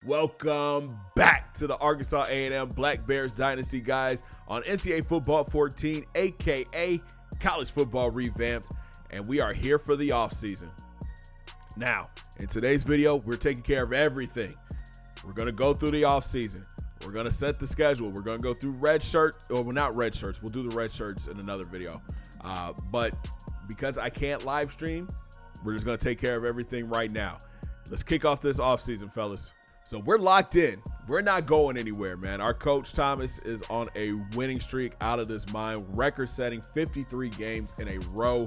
Welcome back to the Arkansas A&M Black Bears Dynasty, guys, on NCAA Football 14, aka College Football Revamped, and we are here for the offseason. Now, in today's video, we're taking care of everything. We're going to go through the offseason. We're going to set the schedule. We're going to go through red shirt, well, not red shirts. We'll do the red shirts in another video. But because I can't live stream, we're just going to take care of everything right now. Let's kick off this offseason, fellas. So we're locked in. We're not going anywhere, man. Our coach Thomas is on a winning streak out of this mind, record-setting 53 games in a row.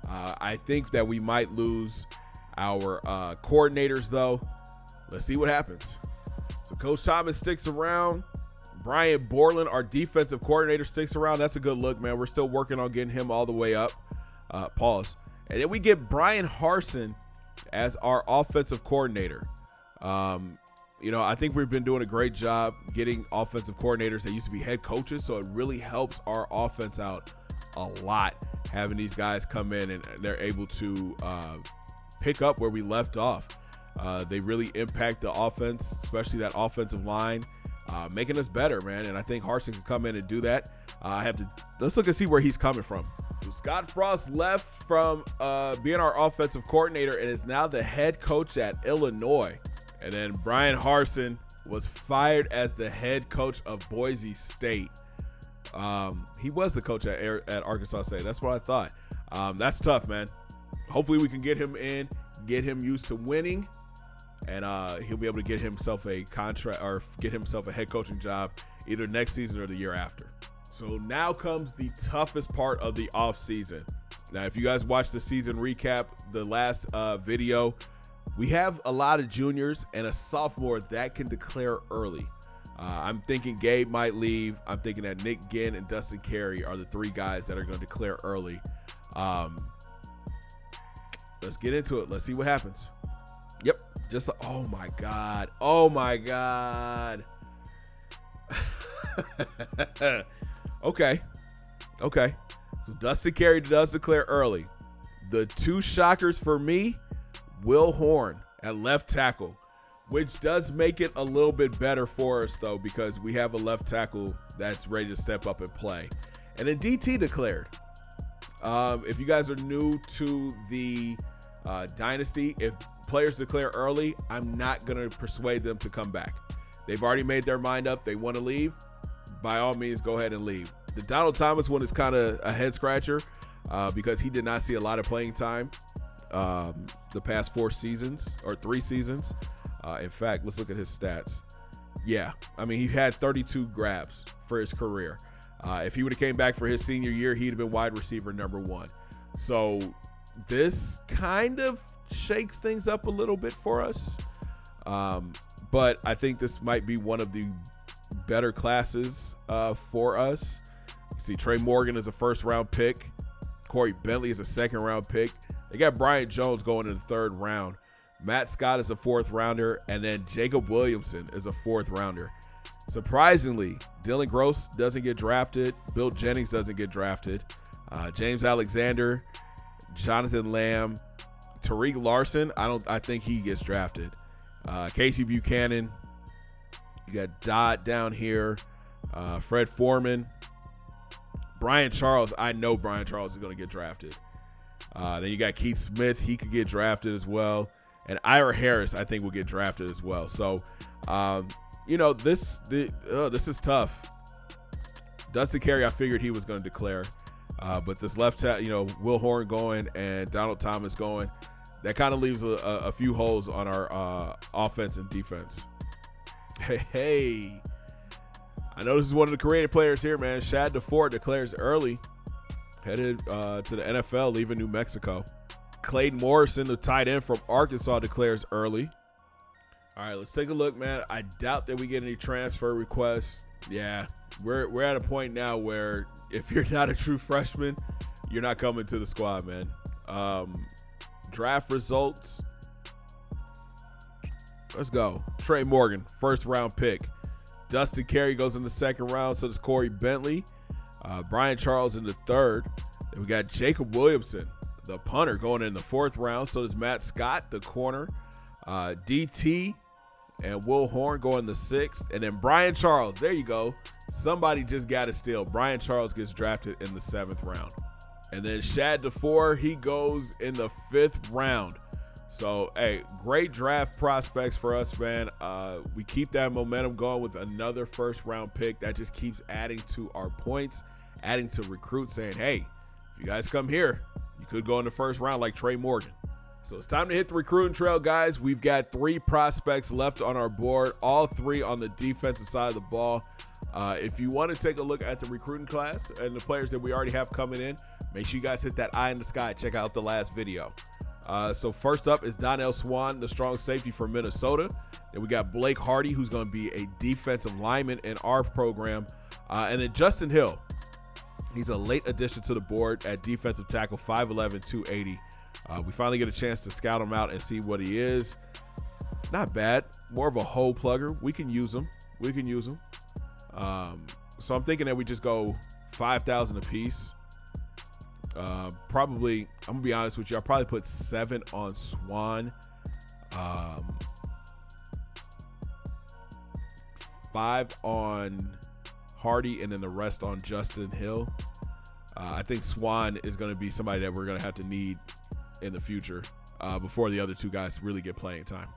I think that we might lose our coordinators, though. Let's see what happens. So Coach Thomas sticks around. Brian Borland, our defensive coordinator, sticks around. That's a good look, man. We're still working on getting him all the way up. Pause. And then we get Brian Harsin as our offensive coordinator. I think we've been doing a great job getting offensive coordinators that used to be head coaches, so it really helps our offense out a lot having these guys come in and they're able to pick up where we left off. They really impact the offense, especially that offensive line, making us better, man, and I think Harsin can come in and do that. Let's look and see where he's coming from. So Scott Frost left from being our offensive coordinator and is now the head coach at Illinois. And then Brian Harsin was fired as the head coach of Boise State. He was the coach at Arkansas State. That's what I thought. That's tough, man. Hopefully we can get him in, get him used to winning, and he'll be able to get himself a contract or get himself a head coaching job either next season or the year after. So now comes the toughest part of the offseason. Now, if you guys watched the season recap, the last video, we have a lot of juniors and a sophomore that can declare early. I'm thinking Gabe might leave. I'm thinking that Nick Ginn and Dustin Carey are the three guys that are going to declare early. Let's get into it. Let's see what happens. Yep. Oh my God. Oh my God. Okay. So Dustin Carey does declare early. The two shockers for me, Will Horn at left tackle, which does make it a little bit better for us, though, because we have a left tackle that's ready to step up and play. And then DT declared. If you guys are new to the Dynasty, if players declare early, I'm not going to persuade them to come back. They've already made their mind up. They want to leave. By all means, go ahead and leave. The Donald Thomas one is kind of a head scratcher because he did not see a lot of playing time the past 4 seasons or 3 seasons. In fact, let's look at his stats. Yeah, I mean, he had 32 grabs for his career. If he would have came back for his senior year, he'd have been wide receiver number 1. So this kind of shakes things up a little bit for us. But I think this might be one of the better classes for us. You see, Trey Morgan is a first-round pick. Corey Bentley is a second-round pick. They got Brian Jones going in the 3rd round. Matt Scott is a 4th rounder, and then Jacob Williamson is a 4th rounder. Surprisingly, Dylan Gross doesn't get drafted. Bill Jennings doesn't get drafted. James Alexander, Jonathan Lamb, Tariq Larson, I think he gets drafted. Casey Buchanan, you got Dodd down here, Fred Foreman, Brian Charles. I know Brian Charles is going to get drafted. Then you got Keith Smith. He could get drafted as well. And Ira Harris, I think, will get drafted as well. So, this is tough. Dustin Carey, I figured he was going to declare. But this left tackle, Will Horn going and Donald Thomas going, that kind of leaves a few holes on our offense and defense. Hey. I know this is one of the Korean players here, man. Shad DeFord declares early. Headed to the NFL, leaving New Mexico. Clayton Morrison, the tight end from Arkansas, declares early. All right, let's take a look, man. I doubt that we get any transfer requests. Yeah, we're at a point now where if you're not a true freshman, you're not coming to the squad, man. Draft results. Let's go. Trey Morgan, 1st round pick. Dustin Carey goes in the 2nd round. So does Corey Bentley. Brian Charles in the 3rd. Then we got Jacob Williamson, the punter, going in the 4th round. So does Matt Scott, the corner. DT and Will Horn going the 6th. And then Brian Charles, there you go. Somebody just got a steal. Brian Charles gets drafted in the 7th round. And then Shad DeFore, he goes in the 5th round. So, hey, great draft prospects for us, man. We keep that momentum going with another first-round pick. That just keeps adding to our points, adding to recruits saying, hey, if you guys come here, you could go in the first round like Trey Morgan. So it's time to hit the recruiting trail, guys. We've got 3 prospects left on our board, all 3 on the defensive side of the ball. If you want to take a look at the recruiting class and the players that we already have coming in, make sure you guys hit that eye in the sky. Check out the last video. So first up is Donnell Swan, the strong safety from Minnesota. Then we got Blake Hardy, who's going to be a defensive lineman in our program. And then Justin Hill. He's a late addition to the board at defensive tackle, 5'11", 280. We finally get a chance to scout him out and see what he is. Not bad. More of a hole plugger. We can use him. So I'm thinking that we just go 5,000 a piece. Probably, I'm gonna be honest with you, I'll probably put 7 on Swan, 5 on Hardy, and then the rest on Justin Hill. I think Swan is going to be somebody that we're going to have to need in the future before the other 2 guys really get playing time.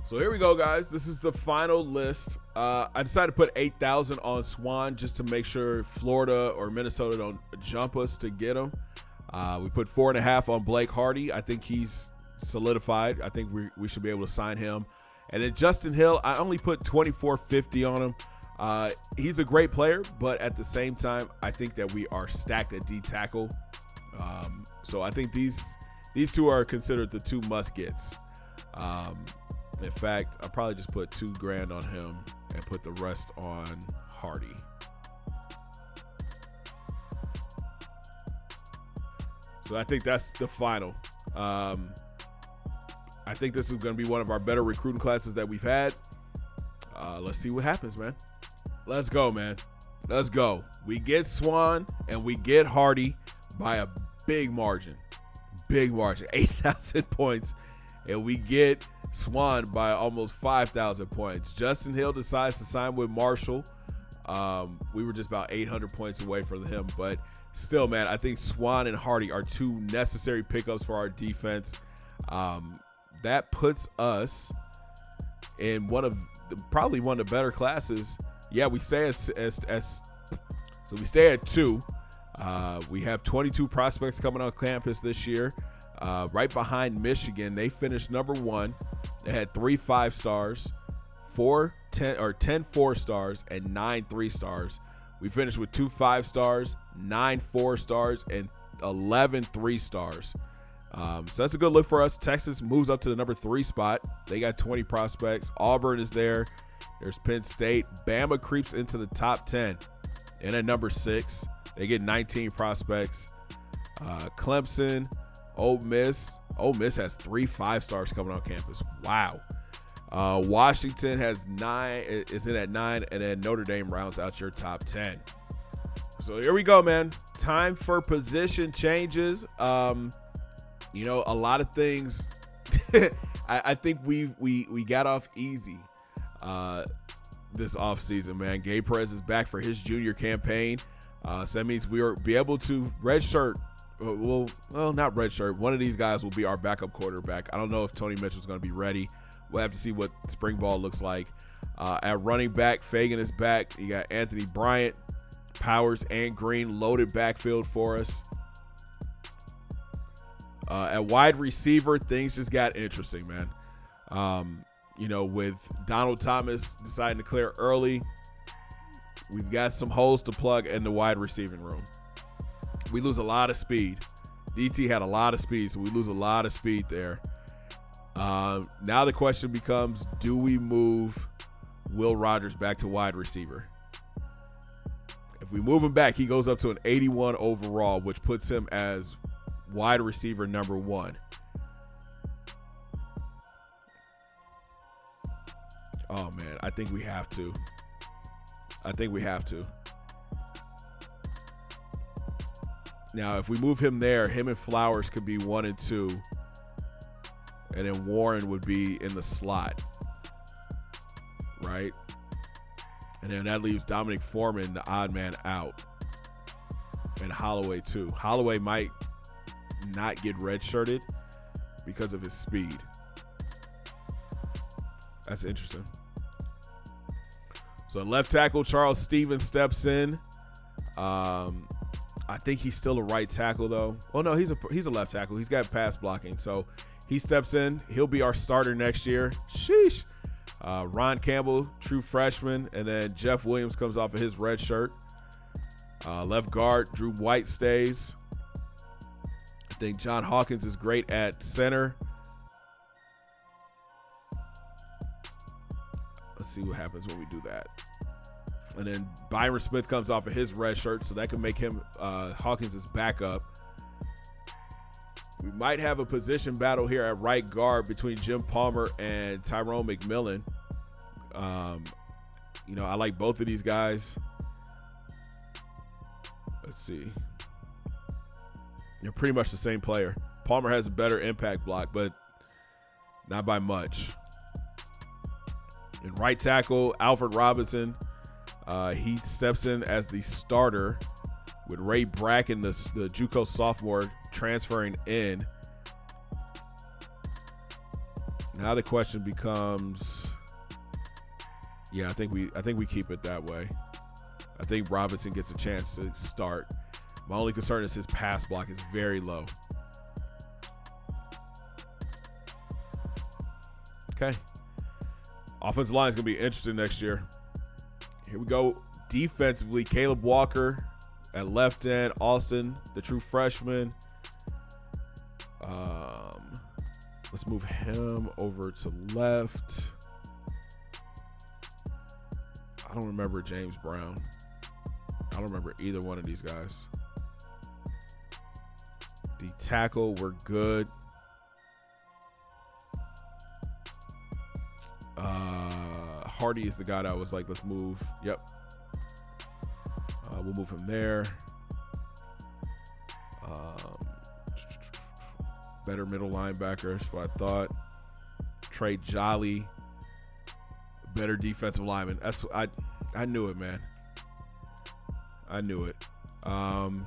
So here we go, guys. This is the final list. I decided to put 8,000 on Swan just to make sure Florida or Minnesota don't jump us to get him. We put 4.5 on Blake Hardy. I think he's solidified. I think we should be able to sign him. And then Justin Hill, I only put 2,450 on him. He's a great player, but at the same time, I think that we are stacked at D tackle. So I think these 2 are considered the 2 must-gets. In fact, I'll probably just put $2,000 on him and put the rest on Hardy. So I think that's the final. I think this is going to be one of our better recruiting classes that we've had. Let's see what happens, man. Let's go, man. Let's go. We get Swan and we get Hardy by a big margin. 8,000 points. And we get Swan by almost 5,000 points. Justin Hill decides to sign with Marshall. We were just about 800 points away from him, but still, man, I think Swan and Hardy are 2 necessary pickups for our defense. That puts us in probably one of the better classes. Yeah, we stay so we stay at 2. We have 22 prospects coming on campus this year. Right behind Michigan, they finished number 1. They had 3 5-stars, 10 4-stars, and 9 3-stars. We finished with 2 5-stars, 9 4-stars, and 11 3-stars. So that's a good look for us. Texas moves up to the number 3 spot. They got 20 prospects. Auburn is there. There's Penn State. Bama creeps into the top 10. And at number 6, they get 19 prospects. Clemson, Ole Miss. Ole Miss has 3 5-stars coming on campus. Wow. Washington has 9, is in at 9, and then Notre Dame rounds out your top 10. So here we go, man. Time for position changes. A lot of things. I think we got off easy this offseason, man. Gabe Perez is back for his junior campaign. So that means we will be able to redshirt. Well, not redshirt. One of these guys will be our backup quarterback. I don't know if Tony Mitchell's going to be ready. We'll have to see what spring ball looks like. At running back, Fagan is back. You got Anthony Bryant, Powers, and Green loaded backfield for us. At wide receiver, things just got interesting, man. With Donald Thomas deciding to clear early, we've got some holes to plug in the wide receiving room. We lose a lot of speed. DT had a lot of speed, so we lose a lot of speed there. Now the question becomes, do we move Will Rogers back to wide receiver? If we move him back, he goes up to an 81 overall, which puts him as wide receiver number 1. Oh, man, I think we have to. Now, if we move him there, him and Flowers could be 1 and 2. And then Warren would be in the slot. Right? And then that leaves Dominic Foreman, the odd man out. And Holloway, too. Holloway might not get redshirted because of his speed. That's interesting. So left tackle, Charles Stevens steps in. I think he's still a right tackle, though. Oh, no, he's a left tackle. He's got pass blocking. So he steps in. He'll be our starter next year. Sheesh. Ron Campbell, true freshman. And then Jeff Williams comes off of his red shirt. Left guard, Drew White stays. I think John Hawkins is great at center. Let's see what happens when we do that. And then Byron Smith comes off of his red shirt, so that can make him Hawkins' backup. We might have a position battle here at right guard between Jim Palmer and Tyrone McMillan. I like both of these guys. Let's see. They're pretty much the same player. Palmer has a better impact block, but not by much. And right tackle, Alfred Robinson. He steps in as the starter with Ray Bracken, the JUCO sophomore, transferring in. Now the question becomes, I think we keep it that way. I think Robinson gets a chance to start. My only concern is his pass block is very low. Okay. Offensive line is going to be interesting next year. Here we go. Defensively, Caleb Walker at left end. Austin, the true freshman. Let's move him over to left. I don't remember James Brown. I don't remember either one of these guys. The tackle, we're good. Hardy is the guy that I was like, let's move. Yep. We'll move him there. Better middle linebacker is what I thought. Trey Jolly, better defensive lineman. That's I knew it, man. I knew it. And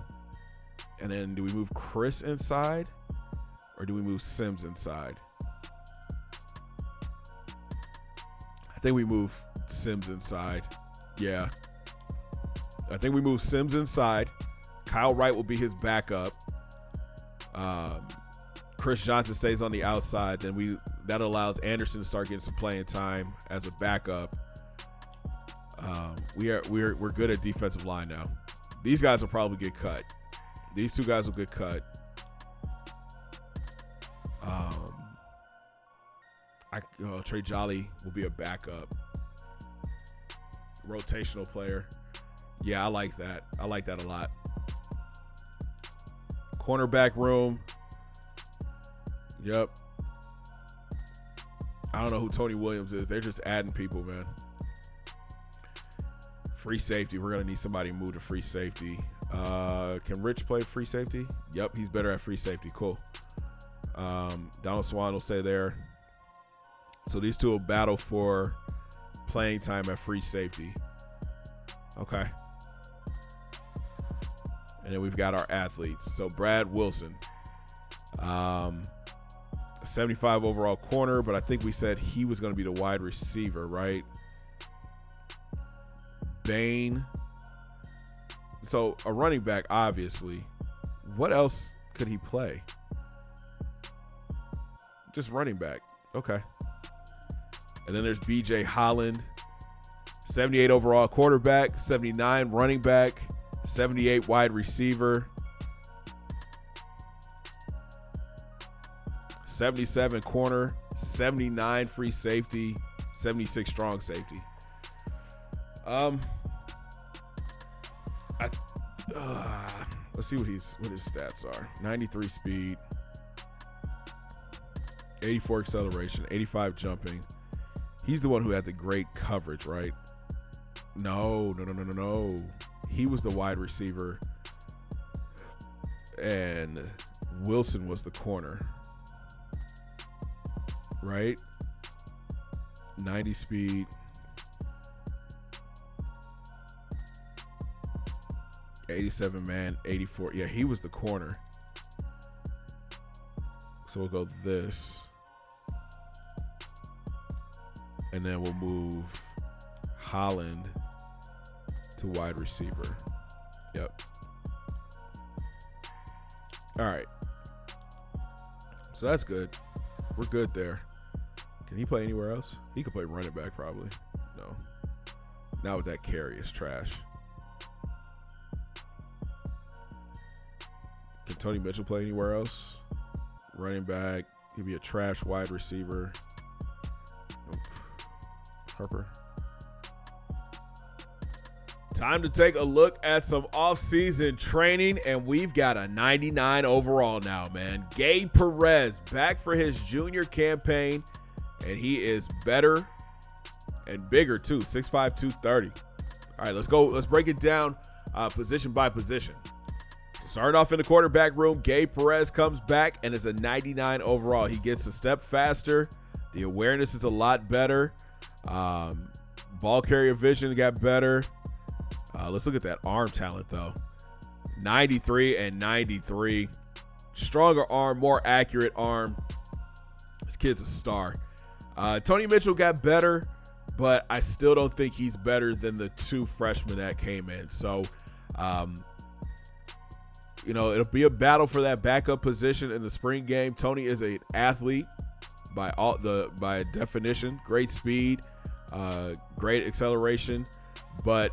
then do we move Chris inside or do we move Sims inside? I think we move Sims inside. Yeah. I think we move Sims inside. Kyle Wright will be his backup. Chris Johnson stays on the outside. Then that allows Anderson to start getting some playing time as a backup. We're good at defensive line now. These guys will probably get cut. These two guys will get cut. Trey Jolly will be a backup. Rotational player. Yeah, I like that. I like that a lot. Cornerback room. Yep. I don't know who Tony Williams is. They're just adding people, man. Free safety. We're going to need somebody to move to free safety. Can Rich play free safety? Yep, he's better at free safety. Cool. Donald Swan will stay there. So these two will battle for playing time at free safety. Okay. And then we've got our athletes. So Brad Wilson. 75 overall corner, but I think we said he was going to be the wide receiver, right? Bain. So a running back, obviously. What else could he play? Just running back. Okay. And then there's BJ Holland. 78 overall quarterback, 79 running back, 78 wide receiver, 77 corner, 79 free safety, 76 strong safety. Let's see what his stats are. 93 speed, 84 acceleration, 85 jumping. He's the one who had the great coverage, right? No. He was the wide receiver, and Wilson was the corner, right? 90 speed. $87 man, 84. Yeah, he was the corner. So we'll go this. And then we'll move Holland to wide receiver. Yep. All right. So that's good. We're good there. Can he play anywhere else? He could play running back probably. No. Not with that carry. It's trash. Can Tony Mitchell play anywhere else? Running back. He'd be a trash wide receiver. Nope. Harper. Time to take a look at some off-season training, and we've got a 99 overall now, man. Gabe Perez back for his junior campaign, and he is better and bigger too. 6'5", 230. All right, let's go. Let's break it down position by position. Starting off in the quarterback room, Gabe Perez comes back and is a 99 overall. He gets a step faster. The awareness is a lot better. Ball carrier vision got better. Let's look at that arm talent, though. 93 and 93. Stronger arm, more accurate arm. This kid's a star. Tony Mitchell got better, but I still don't think he's better than the two freshmen that came in. So, it'll be a battle for that backup position in the spring game. Tony is an athlete by definition. Great speed, great acceleration, but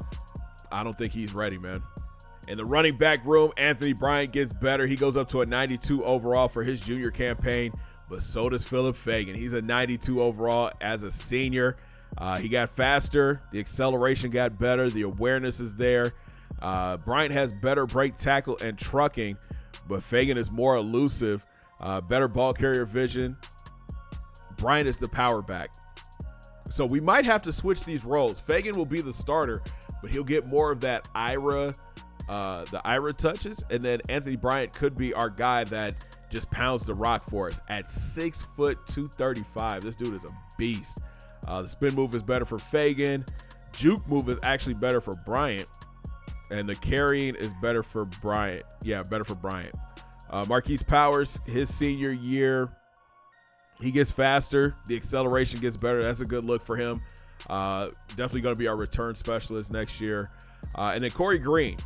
I don't think he's ready, man. In the running back room, Anthony Bryant gets better. He goes up to a 92 overall for his junior campaign, but so does Philip Fagan. He's a 92 overall as a senior. He got faster. The acceleration got better. The awareness is there. Bryant has better break tackle and trucking, but Fagan is more elusive, better ball carrier vision. Bryant is the power back. So we might have to switch these roles. Fagan will be the starter, but he'll get more of that the Ira touches, and then Anthony Bryant could be our guy that just pounds the rock for us. At 6 foot 235, this dude is a beast. The spin move is better for Fagan. Juke move is actually better for Bryant. And the carrying is better for Bryant. Yeah, better for Bryant. Marquise Powers, his senior year, he gets faster. The acceleration gets better. That's a good look for him. Definitely going to be our return specialist next year. And then Corey Green,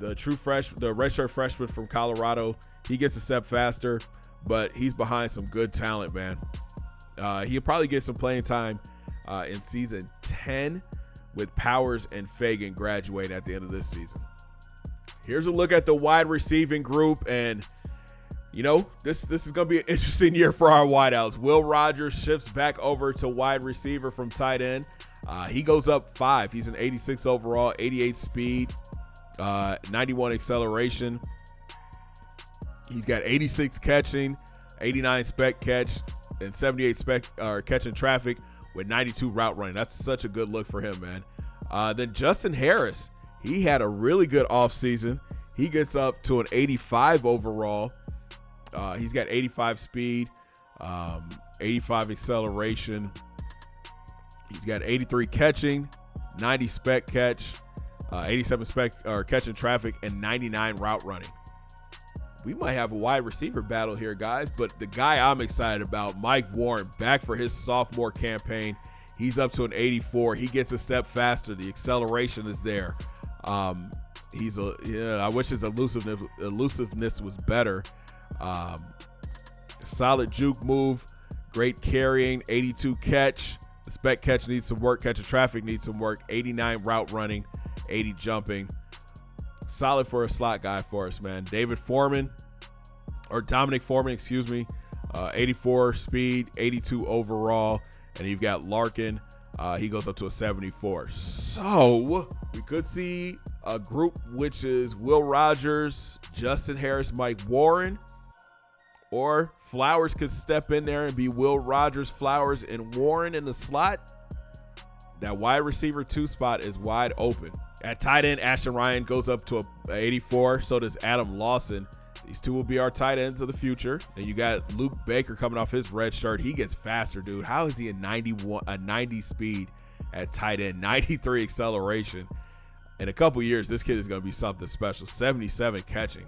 the redshirt freshman from Colorado, he gets a step faster, but he's behind some good talent, man. He'll probably get some playing time in season 10 with Powers and Fagan graduating at the end of this season. Here's a look at the wide receiving group, and this is going to be an interesting year for our wideouts. Will Rogers shifts back over to wide receiver from tight end. He goes up 5. He's an 86 overall, 88 speed, 91 acceleration. He's got 86 catching, 89 spec catch, and 78 spec catching traffic with 92 route running. That's such a good look for him, man. Then Justin Harris, he had a really good offseason. He gets up to an 85 overall. He's got 85 speed, 85 acceleration. He's got 83 catching, 90 spec catch, 87 spec catching traffic, and 99 route running. We might have a wide receiver battle here, guys, but the guy I'm excited about, Mike Warren, back for his sophomore campaign. He's up to an 84. He gets a step faster. The acceleration is there. I wish his elusiveness was better. Solid juke move, great carrying, 82 catch. The spec catch needs some work. Catch of traffic needs some work. 89 route running, 80 jumping. Solid for a slot guy for us, man. Dominic Foreman, 84 speed, 82 overall. And you've got Larkin. He goes up to a 74. So we could see a group which is Will Rogers, Justin Harris, Mike Warren, Or Flowers could step in there and be Will Rogers, Flowers, and Warren in the slot. That wide receiver 2 spot is wide open. At tight end, Ashton Ryan goes up to a 84. So does Adam Lawson. These two will be our tight ends of the future. And you got Luke Baker coming off his red shirt. He gets faster, dude. How is he a 90 speed at tight end, 93 acceleration? In a couple years, this kid is going to be something special. 77 catching.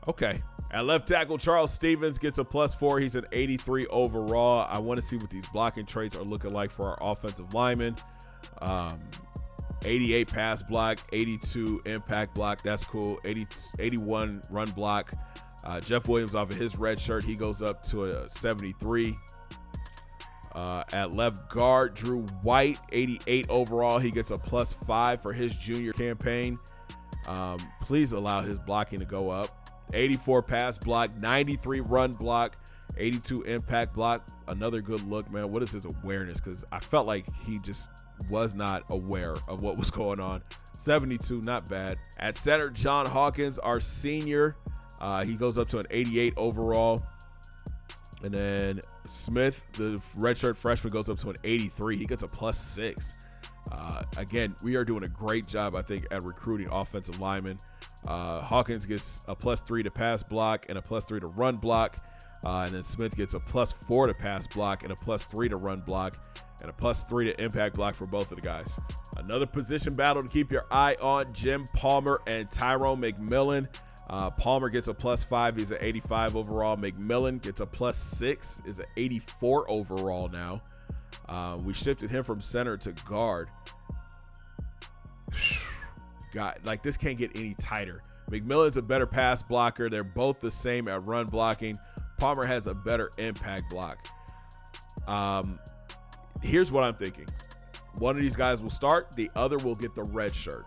Okay. At left tackle, Charles Stevens gets a +4. He's an 83 overall. I want to see what these blocking traits are looking like for our offensive linemen. 88 pass block, 82 impact block. That's cool. 81 run block. Jeff Williams off of his red shirt, he goes up to a 73. At left guard, Drew White, 88 overall. He gets a +5 for his junior campaign. Please allow his blocking to go up. 84 pass block, 93 run block, 82 impact block. Another good look, man. What is his awareness? Because I felt like he just was not aware of what was going on. 72, not bad. At center, John Hawkins, our senior. He goes up to an 88 overall. And then Smith, the redshirt freshman, goes up to an 83. He gets a +6. Again, we are doing a great job, I think, at recruiting offensive linemen. Hawkins gets a +3 to pass block and a +3 to run block. And then Smith gets a +4 to pass block and a +3 to run block and a +3 to impact block for both of the guys. Another position battle to keep your eye on, Jim Palmer and Tyrone McMillan. Palmer gets a +5. He's an 85 overall. McMillan gets a +6. Is an 84 overall now. We shifted him from center to guard. God, like this can't get any tighter. McMillan's a better pass blocker. They're both the same at run blocking. Palmer has a better impact block. Here's what I'm thinking. One of these guys will start. The other will get the red shirt.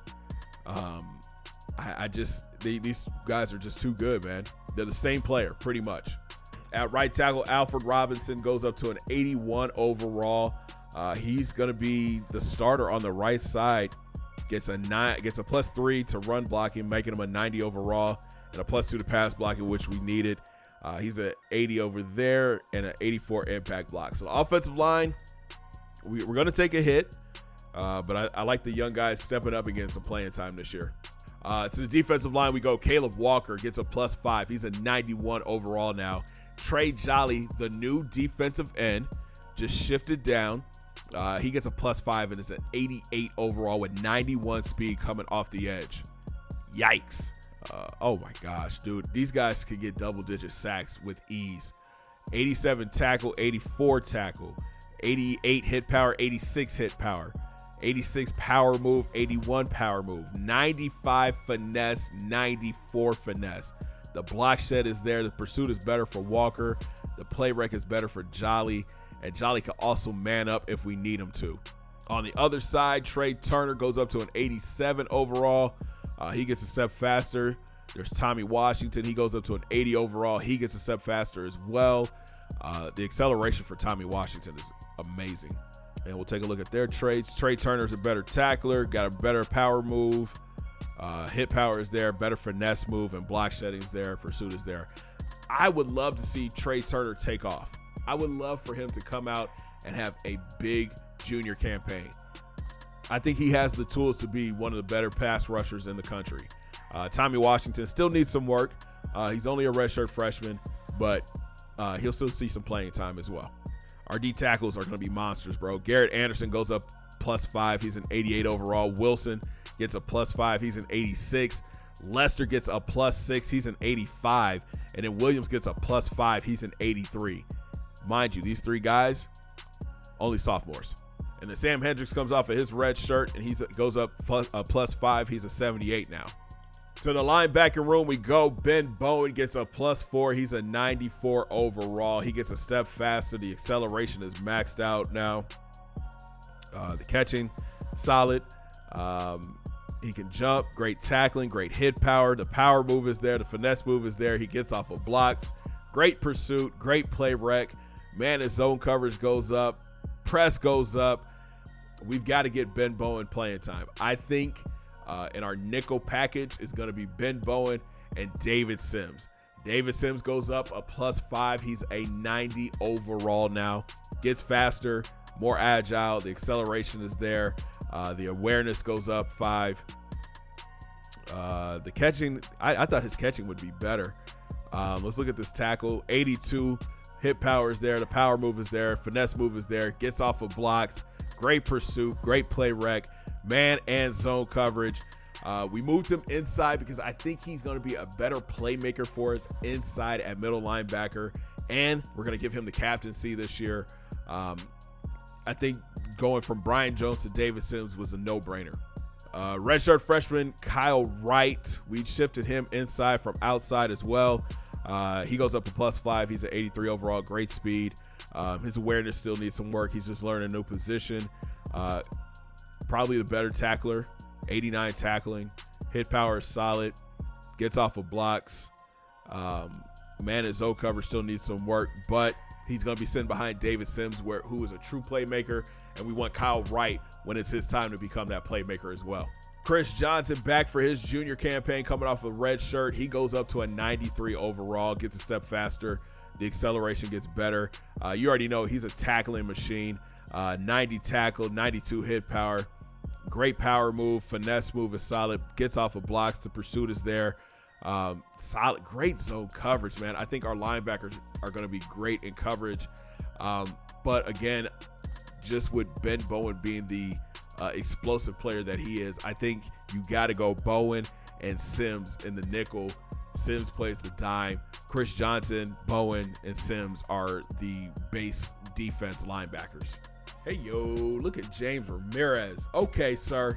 These guys are just too good, man. They're the same player, pretty much. At right tackle, Alfred Robinson goes up to an 81 overall. He's going to be the starter on the right side. Gets a +3 to run blocking, making him a 90 overall, and a +2 to pass blocking, which we needed. He's an 80 over there and an 84 impact block. So the offensive line, we're going to take a hit, but I like the young guys stepping up and getting some playing time this year. To the defensive line, we go. Caleb Walker gets a +5. He's a 91 overall now. Trey Jolly, the new defensive end, just shifted down. He gets a +5 and is an 88 overall with 91 speed coming off the edge. Yikes. Oh my gosh, dude. These guys could get double-digit sacks with ease. 87 tackle, 84 tackle, 88 hit power, 86 hit power, 86 power move, 81 power move, 95 finesse, 94 finesse. The block shed is there. The pursuit is better for Walker. The play rec is better for Jolly. And Jolly can also man up if we need him to. On the other side, Trey Turner goes up to an 87 overall. He gets a step faster. There's Tommy Washington. He goes up to an 80 overall. He gets a step faster as well. The acceleration for Tommy Washington is amazing. And we'll take a look at their traits. Trey Turner's a better tackler, got a better power move. Hit power is there, better finesse move, and block shedding's there, pursuit is there. I would love to see Trey Turner take off. I would love for him to come out and have a big junior campaign. I think he has the tools to be one of the better pass rushers in the country. Tommy Washington still needs some work. He's only a redshirt freshman, but he'll still see some playing time as well. Our D tackles are going to be monsters, bro. Garrett Anderson goes up +5. He's an 88 overall. Wilson gets a +5. He's an 86. Lester gets a +6. He's an 85. And then Williams gets a +5. He's an 83. Mind you, these three guys, only sophomores. And then Sam Hendricks comes off of his red shirt, and he goes up +5. He's a 78 now. To the linebacker room we go. Ben Bowen gets a +4. He's a 94 overall. He gets a step faster. The acceleration is maxed out now. The catching, solid. He can jump. Great tackling. Great hit power. The power move is there. The finesse move is there. He gets off of blocks. Great pursuit. Great play rec. Man, his zone coverage goes up. Press goes up. We've got to get Ben Bowen playing time. I think in our nickel package is going to be Ben Bowen and David Sims. David Sims goes up a +5. He's a 90 overall now. Gets faster, more agile. The acceleration is there. The awareness goes up 5. The catching, I thought his catching would be better. Let's look at this tackle. 82. Hit power is there. The power move is there. Finesse move is there. Gets off of blocks. Great pursuit. Great play rec. Man and zone coverage. We moved him inside because I think he's going to be a better playmaker for us inside at middle linebacker. And we're going to give him the captaincy this year. I think going from Brian Jones to David Sims was a no-brainer. Redshirt freshman Kyle Wright. We shifted him inside from outside as well. He goes up to +5. He's an 83 overall. Great speed. His awareness still needs some work. He's just learning a new position. Probably the better tackler. 89 tackling. Hit power is solid. Gets off of blocks. Man and zone coverage still needs some work, but he's going to be sitting behind David Sims, who is a true playmaker, and we want Kyle Wright when it's his time to become that playmaker as well. Chris Johnson back for his junior campaign coming off a red shirt. He goes up to a 93 overall, gets a step faster. The acceleration gets better. You already know he's a tackling machine. 90 tackle, 92 hit power. Great power move. Finesse move is solid. Gets off of blocks. The pursuit is there. Solid. Great zone coverage, man. I think our linebackers are going to be great in coverage. But again, just with Ben Bowen being the explosive player that he is, I think you got to go Bowen and Sims in the nickel. Sims plays the dime. Chris Johnson, Bowen, and Sims are the base defense linebackers. Hey, yo, look at James Ramirez. Okay, sir.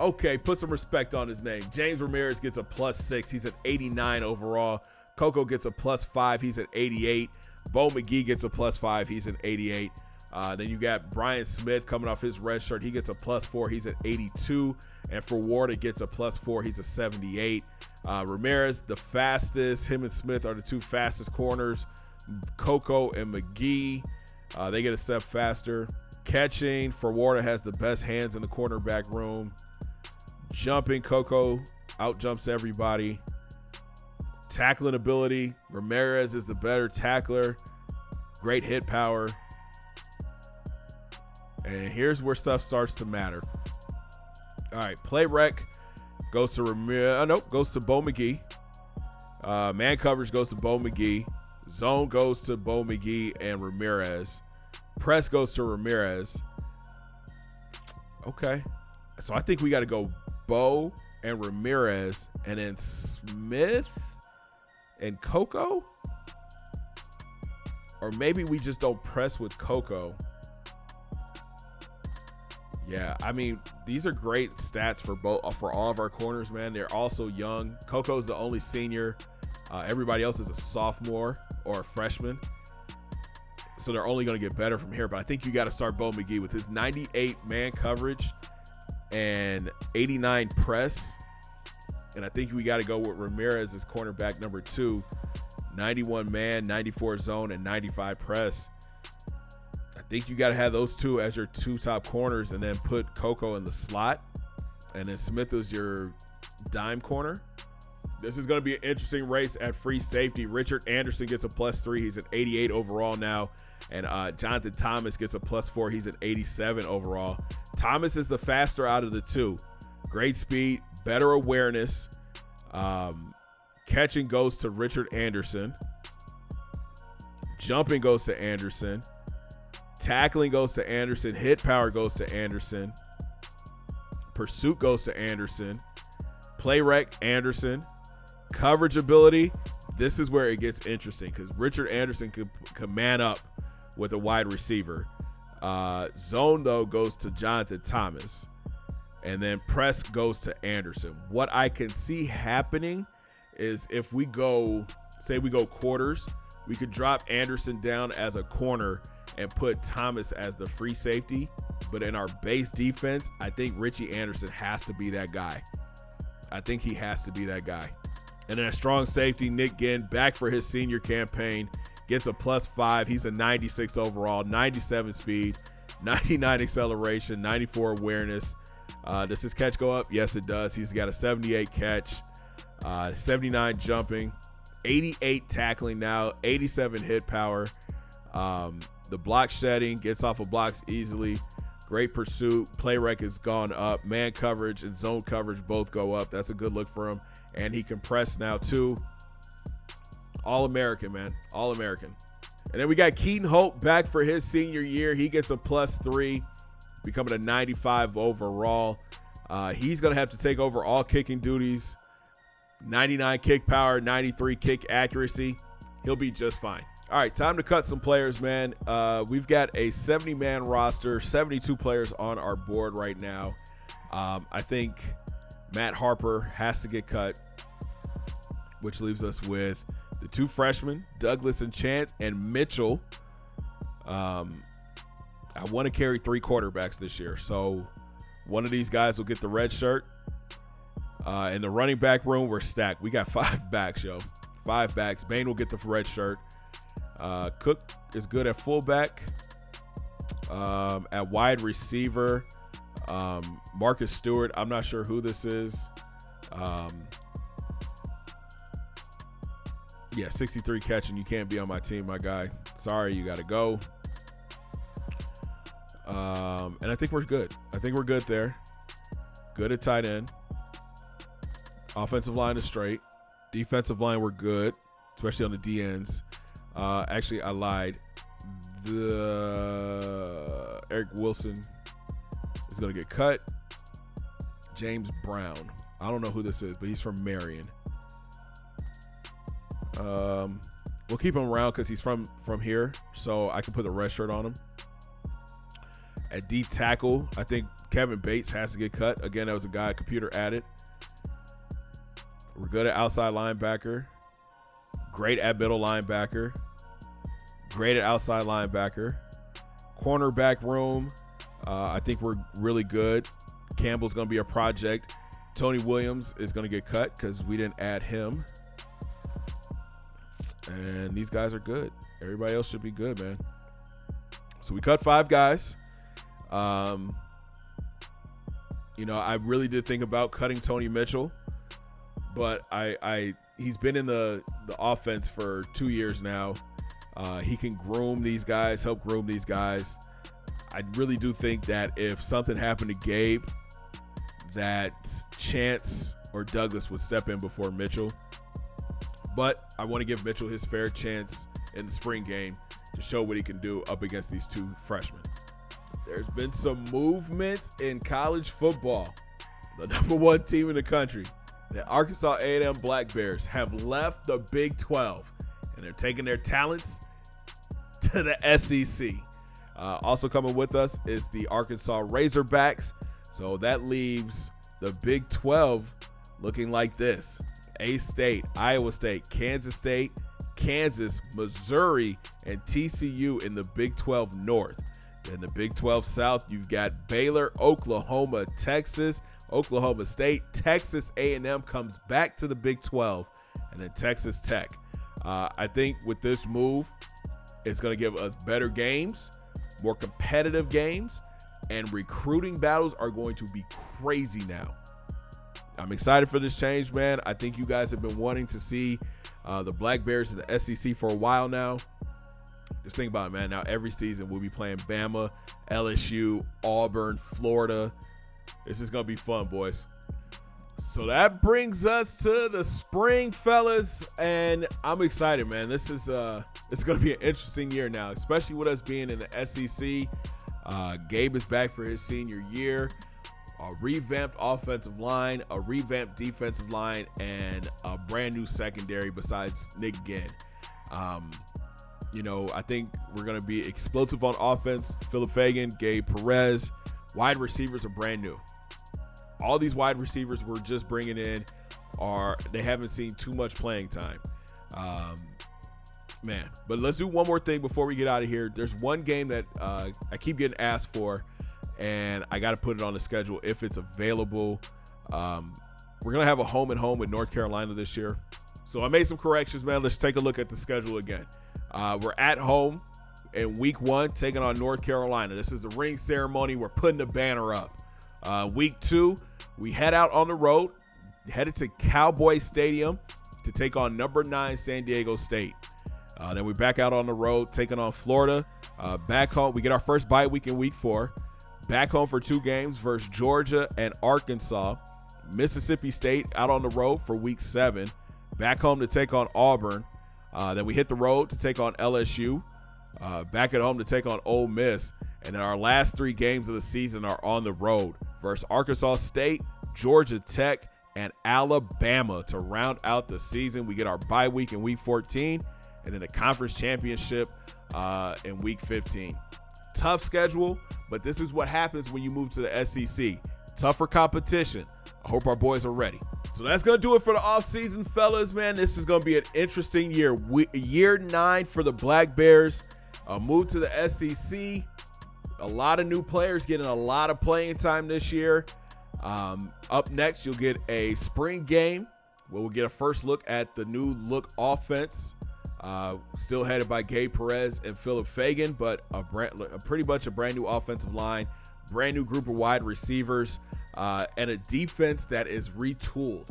Okay, put some respect on his name. James Ramirez gets a +6. He's at 89 overall. Coco gets a +5. He's at 88. Bo McGee gets a +5. He's at 88. Then you got Brian Smith coming off his red shirt. He gets a +4. He's at 82. And for Ward, it gets a +4. He's a 78. Ramirez, the fastest. Him and Smith are the two fastest corners. Coco and McGee, they get a step faster. Catching, for Ward has the best hands in the cornerback room. Jumping, Coco out jumps everybody. Tackling ability, Ramirez is the better tackler. Great hit power. And here's where stuff starts to matter. All right, play rec goes to Ramirez. Nope, goes to Bo McGee. Man coverage goes to Bo McGee. Zone goes to Bo McGee and Ramirez. Press goes to Ramirez. Okay. So I think we got to go Bo and Ramirez and then Smith and Coco. Or maybe we just don't press with Coco. Yeah, I mean, these are great stats for all of our corners, man. They're also young. Coco's the only senior. Everybody else is a sophomore or a freshman. So they're only going to get better from here. But I think you got to start Bo McGee with his 98 man coverage and 89 press. And I think we got to go with Ramirez as cornerback number 2. 91 man, 94 zone, and 95 press. I think you got to have those two as your two top corners and then put Coco in the slot. And then Smith is your dime corner. This is going to be an interesting race at free safety. Richard Anderson gets a +3. He's at 88 overall now. And Jonathan Thomas gets a +4. He's at 87 overall. Thomas is the faster out of the two. Great speed, better awareness. Catching goes to Richard Anderson. Jumping goes to Anderson. Tackling goes to Anderson. Hit power goes to Anderson. Pursuit goes to Anderson. Play rec, Anderson. Coverage ability, this is where it gets interesting because Richard Anderson can man up with a wide receiver. Zone, though, goes to Jonathan Thomas. And then press goes to Anderson. What I can see happening is if we go, say we go quarters, we could drop Anderson down as a corner and put Thomas as the free safety. But in our base defense, I think Richie Anderson has to be that guy. I think he has to be that guy. And then a strong safety, Nick Ginn, back for his senior campaign, gets a +5. He's a 96 overall, 97 speed, 99 acceleration, 94 awareness. Does his catch go up? Yes, it does. He's got a 78 catch, 79 jumping, 88 tackling now, 87 hit power. The block shedding, gets off of blocks easily. Great pursuit. Play rec has gone up. Man coverage and zone coverage both go up. That's a good look for him. And he can press now too. All-American, man. All-American. And then we got Keaton Holt back for his senior year. He gets a +3, becoming a 95 overall. He's going to have to take over all kicking duties. 99 kick power, 93 kick accuracy. He'll be just fine. All right, time to cut some players, man. We've got a 70-man roster, 72 players on our board right now. I think Matt Harper has to get cut, which leaves us with the 2 freshmen, Douglas and Chance, and Mitchell. I want to carry 3 quarterbacks this year, so one of these guys will get the red shirt. In the running back room, we're stacked. We got 5 backs, yo. 5 backs. Bain will get the red shirt. Cook is good at fullback. At wide receiver, Marcus Stewart. I'm not sure who this is. Yeah, 63 catching. You can't be on my team, my guy. Sorry, you got to go. And I think we're good. I think we're good there. Good at tight end. Offensive line is straight. Defensive line, we're good, especially on the D ends. Actually, I lied. Eric Wilson is going to get cut. James Brown. I don't know who this is, but he's from Marion. We'll keep him around because he's from here, so I can put the red shirt on him. At D tackle, I think Kevin Bates has to get cut. Again, that was a guy computer added. We're good at outside linebacker. Great at middle linebacker. Great at outside linebacker. Cornerback room, I think we're really good. Campbell's going to be a project. Tony Williams is going to get cut because we didn't add him. And these guys are good. Everybody else should be good, man. So we cut 5 guys. I really did think about cutting Tony Mitchell, but he's been in the offense for 2 years now. He can groom these guys, help groom these guys. I really do think that if something happened to Gabe, that Chance or Douglas would step in before Mitchell. But I want to give Mitchell his fair chance in the spring game to show what he can do up against these 2 freshmen. There's been some movement in college football. The #1 team in the country, the Arkansas A&M Black Bears, have left the Big 12, and they're taking their talents to the SEC. Also coming with us is the Arkansas Razorbacks. So that leaves the Big 12 looking like this. A-State, Iowa State, Kansas State, Kansas, Missouri, and TCU in the Big 12 North. In the Big 12 South, you've got Baylor, Oklahoma, Texas, Oklahoma State, Texas A&M comes back to the Big 12, and then Texas Tech. I think with this move, it's going to give us better games, more competitive games, and recruiting battles are going to be crazy now. I'm excited for this change, man. I think you guys have been wanting to see the Black Bears in the SEC for a while now. Just think about it, man. Now every season we'll be playing Bama, LSU, Auburn, Florida. This is going to be fun, boys. So that brings us to the spring, fellas, and I'm excited, man. This is going to be an interesting year now, especially with us being in the SEC. Gabe is back for his senior year. A revamped offensive line, a revamped defensive line, and a brand new secondary besides Nick Ginn. I think we're going to be explosive on offense. Philip Fagan, Gabe Perez. Wide receivers are brand new. All these wide receivers we're just bringing in they haven't seen too much playing time. Man, but let's do one more thing before we get out of here. There's one game that I keep getting asked for, and I got to put it on the schedule if it's available. We're going to have a home and home with North Carolina this year. So I made some corrections, man. Let's take a look at the schedule again. We're at home in week 1, taking on North Carolina. This is the ring ceremony. We're putting the banner up. Week 2, we head out on the road, headed to Cowboy Stadium to take on number 9 San Diego State. Then we back out on the road, taking on Florida. Back home, we get our first bye week in week 4. Back home for 2 games versus Georgia and Arkansas. Mississippi State out on the road for week 7. Back home to take on Auburn. Then we hit the road to take on LSU. Back at home to take on Ole Miss. And then our last 3 games of the season are on the road versus Arkansas State, Georgia Tech, and Alabama to round out the season. We get our bye week in week 14 and then the conference championship in week 15. Tough schedule, but this is what happens when you move to the SEC. Tougher competition. I hope our boys are ready. So that's going to do it for the offseason, fellas, man. This is going to be an interesting year. Year 9 for the Black Bears. A move to the SEC. A lot of new players getting a lot of playing time this year. Up next, you'll get a spring game where we'll get a first look at the new look offense. Still headed by Gabe Perez and Philip Fagan, but pretty much a brand new offensive line, brand new group of wide receivers, and a defense that is retooled.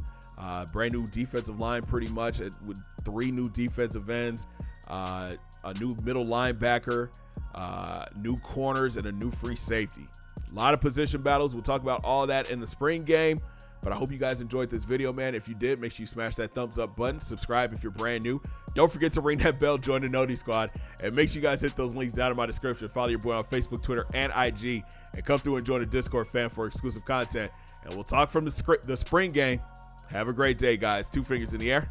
Brand new defensive line pretty much with 3 new defensive ends, a new middle linebacker, new corners, and a new free safety. A lot of position battles. We'll talk about all that in the spring game, but I hope you guys enjoyed this video, man. If you did, make sure you smash that thumbs up button. Subscribe if you're brand new. Don't forget to ring that bell, join the Noti Squad, and make sure you guys hit those links down in my description. Follow your boy on Facebook, Twitter, and IG, and come through and join the Discord fan for exclusive content. And we'll talk from the spring game. Have a great day, guys. 2 fingers in the air.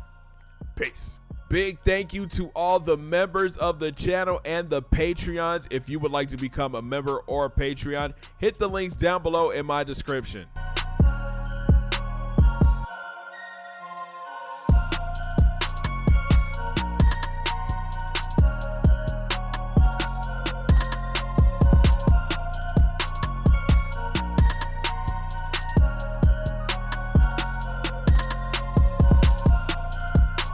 Peace. Big thank you to all the members of the channel and the Patreons. If you would like to become a member or a Patreon, hit the links down below in my description.